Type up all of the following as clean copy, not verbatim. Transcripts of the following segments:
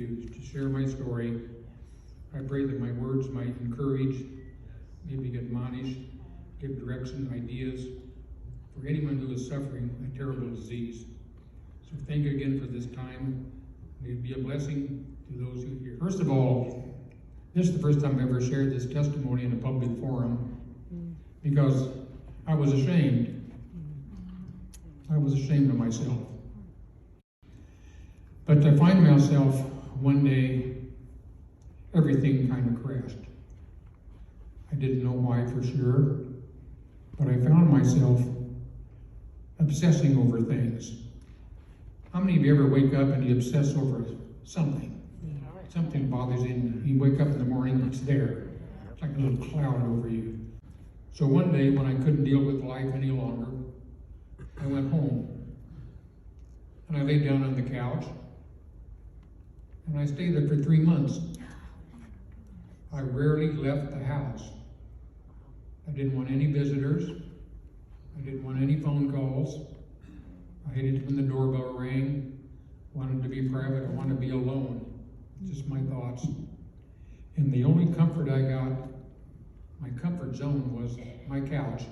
to share my story. I pray that my words might encourage, maybe admonish, give direction, ideas for anyone who is suffering a terrible disease. So thank you again for this time. May it be a blessing to those who hear. First of all, this is the first time I've ever shared this testimony in a public forum because I was ashamed. I was ashamed of myself. But to find myself one day, everything kind of crashed. I didn't know why for sure, but I found myself obsessing over things. How many of you ever wake up and you obsess over something? Something bothers you. You wake up in the morning, it's there. It's like a little cloud over you. So one day when I couldn't deal with life any longer, I went home. And I laid down on the couch. And I stayed there for 3 months. I rarely left the house. I didn't want any visitors. I didn't want any phone calls. I hated when the doorbell rang. Wanted to be private. I wanted to be alone. Just my thoughts. And the only comfort I got, my comfort zone, was my couch,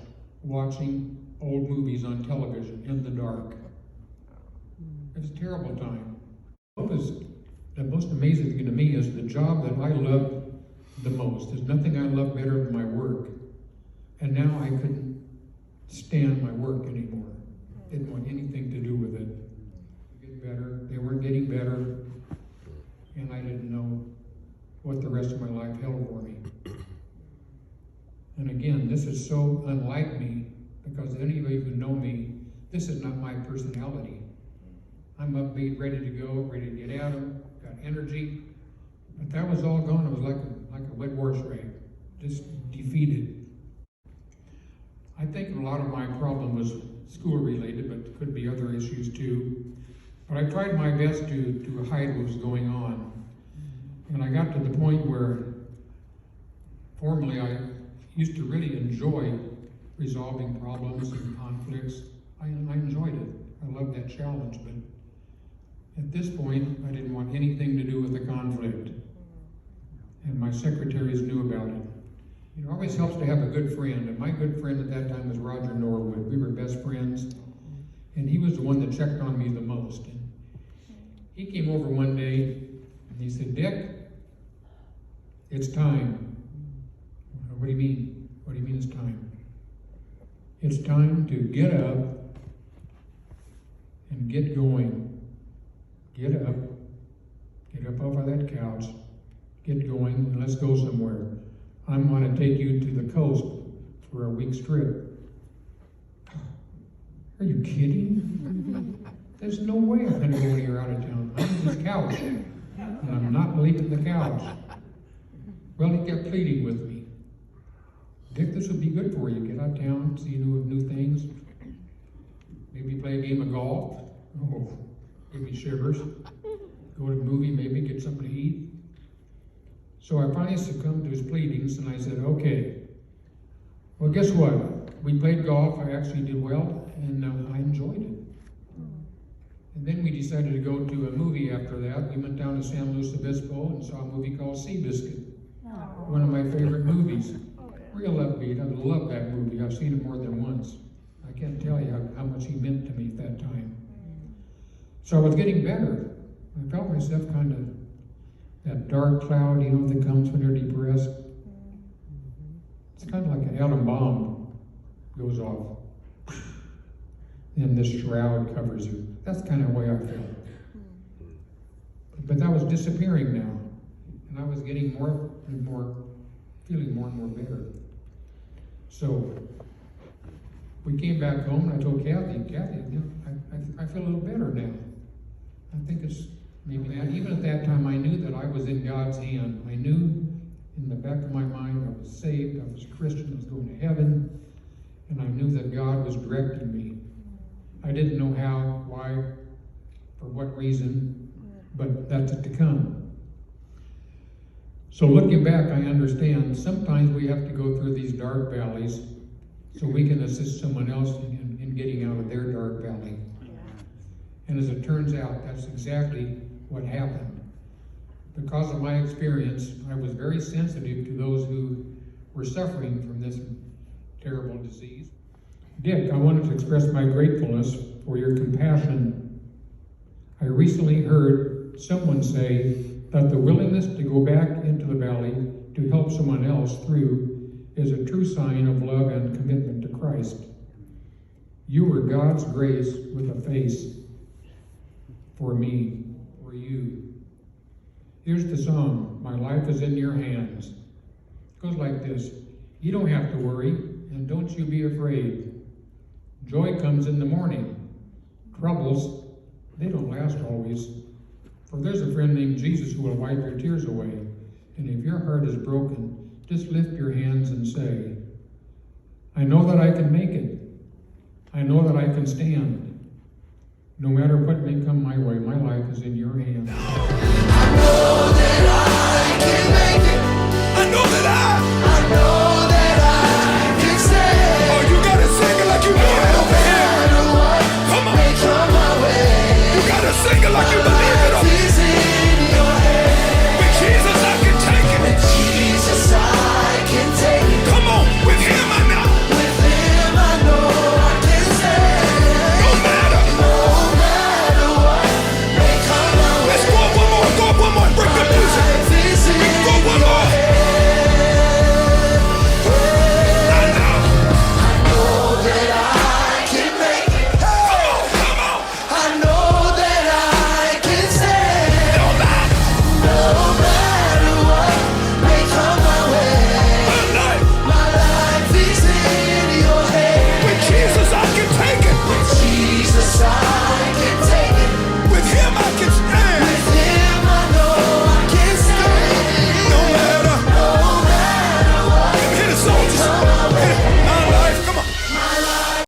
watching old movies on television in the dark. It was a terrible time. What was the most amazing thing to me is the job that I loved the most. There's nothing I love better than my work. And now I couldn't stand my work anymore. Didn't want anything to do with it. Get better. They weren't getting better. And I didn't know what the rest of my life held for me. And again, this is so unlike me, because any of you who know me, this is not my personality. I'm upbeat, ready to go, ready to get at them, got energy. But that was all gone. It was like a wet horse race, just defeated. I think a lot of my problem was school related, but could be other issues too. But I tried my best to hide what was going on. And I got to the point where formerly I used to really enjoy resolving problems and conflicts. I enjoyed it. I loved that challenge, but at this point, I didn't want anything to do with the conflict. And my secretaries knew about it. It always helps to have a good friend, and my good friend at that time was Roger Norwood. We were best friends, and he was the one that checked on me the most. And he came over one day, and he said, "Dick, it's time." "What do you mean? What do you mean it's time?" "It's time to get up and get going. Get up off of that couch, get going, and let's go somewhere. I'm going to take you to the coast for a week's trip." Are you kidding? There's no way I'm going to go anywhere out of town. I'm on this couch, and I'm not leaving the couch. Well, he kept pleading with me. "Dick, this would be good for you. Get out of town, see new things. Maybe play a game of golf." Oh, give me shivers. Go to a movie, maybe get something to eat. So I finally succumbed to his pleadings, and I said, "Okay." Well, guess what? We played golf. I actually did well, and I enjoyed it. And then we decided to go to a movie after that. We went down to San Luis Obispo and saw a movie called Seabiscuit. One of my favorite movies. Real upbeat. I love that movie. I've seen it more than once. I can't tell you how much he meant to me at that time. So I was getting better. I felt myself kind of that dark cloud, that comes when you're depressed. It's kind of like an atom bomb goes off. And this shroud covers you. That's the kind of way I felt. But that was disappearing now. And I was getting more and more, feeling more and more better. So we came back home, and I told Kathy, I feel a little better now. I think it's maybe that. Even at that time, I knew that I was in God's hand. I knew in the back of my mind I was saved, I was a Christian, I was going to heaven, and I knew that God was directing me. I didn't know how, why, for what reason, but that's to come. So looking back, I understand sometimes we have to go through these dark valleys so we can assist someone else in getting out of their dark valley. And as it turns out, that's exactly what happened. Because of my experience, I was very sensitive to those who were suffering from this terrible disease. Dick, I wanted to express my gratefulness for your compassion. I recently heard someone say that the willingness to go back into the valley to help someone else through is a true sign of love and commitment to Christ. You were God's grace with a face for me, for you. Here's the song, My Life is in Your Hands. It goes like this. You don't have to worry, and don't you be afraid. Joy comes in the morning. Troubles, they don't last always. For there's a friend named Jesus who will wipe your tears away. And if your heart is broken, just lift your hands and say, I know that I can make it. I know that I can stand. No matter what may come my way, my life is in your hands.